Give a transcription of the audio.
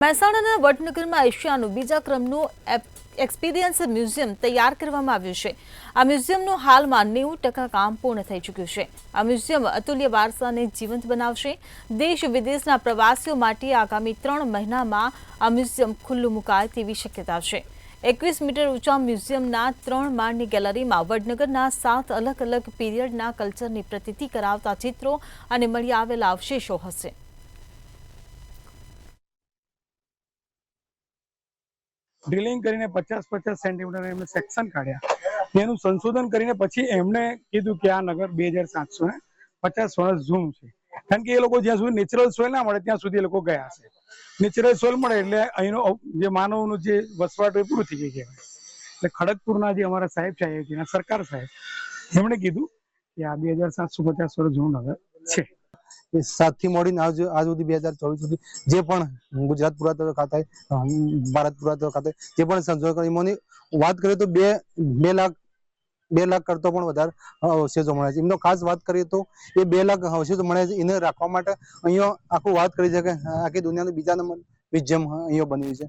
મહેસાણાના વડનગરમાં એશિયાનું બીજા ક્રમનું એક્સપિરિયન્સ મ્યુઝિયમ તૈયાર કરવામાં આવ્યું છે। આ મ્યુઝિયમનું હાલમાં 90% કામ પૂર્ણ થઈ ચૂક્યું છે। આ મ્યુઝિયમ અતુલ્ય વારસાને જીવંત બનાવશે। દેશ વિદેશના પ્રવાસીઓ માટે આગામી 3 મહિનામાં આ મ્યુઝિયમ ખુલ્લું મુકાય તેવી શક્યતા છે। 21 મીટર ઊંચા મ્યુઝિયમના 3 માળની ગેલેરીમાં વડનગરના 7 અલગ અલગ પીરિયડના કલ્ચરની પ્રતીતિ કરાવતા ચિત્રો અને મળી આવેલા અવશેષો હશે। ડ્રિલિંગ કરીને 50-50 સેન્ટીમીટર એમને સેક્શન કાઢ્યા, તેનું સંશોધન કરીને પછી એમણે કીધું કે આ નગર 2750 વર્ષ જૂનું છે। કારણ કે એ લોકો જ્યાં સુધી નેચરલ સોઇલ ના મળે ત્યાં સુધી એ લોકો ગયા છે। નેચરલ સોઇલ મળે એટલે અહીંનો જે માનવનું જે વસવાટ એ પૂરું થઈ ગઈ કહેવાય। એટલે ખડગપુરના જે અમારા સાહેબ છે અહીંના સરકાર સાહેબ એમણે કીધું કે આ 2750 વર્ષ જૂનું નગર છે। 7 થી મોડીને આજ સુધી 2024 સુધી જે પણ ગુજરાત પુરાતત્વ ખાતાએ ભારત પુરાતત્વ ખાતે જે પણ સંશોધન કર્યું એમાંની વાત કરીએ તો 2 લાખ કરતો પણ વધારે અવશેષો મળ્યા છે। એમનો ખાસ વાત કરીએ તો એ 2 લાખ અવશેષો મળ્યા છે, એને રાખવા માટે અહીંયા આખું વાત કરી છે કે આખી દુનિયાનું બીજા નંબર મ્યુઝિયમ અહીંયા બન્યું છે।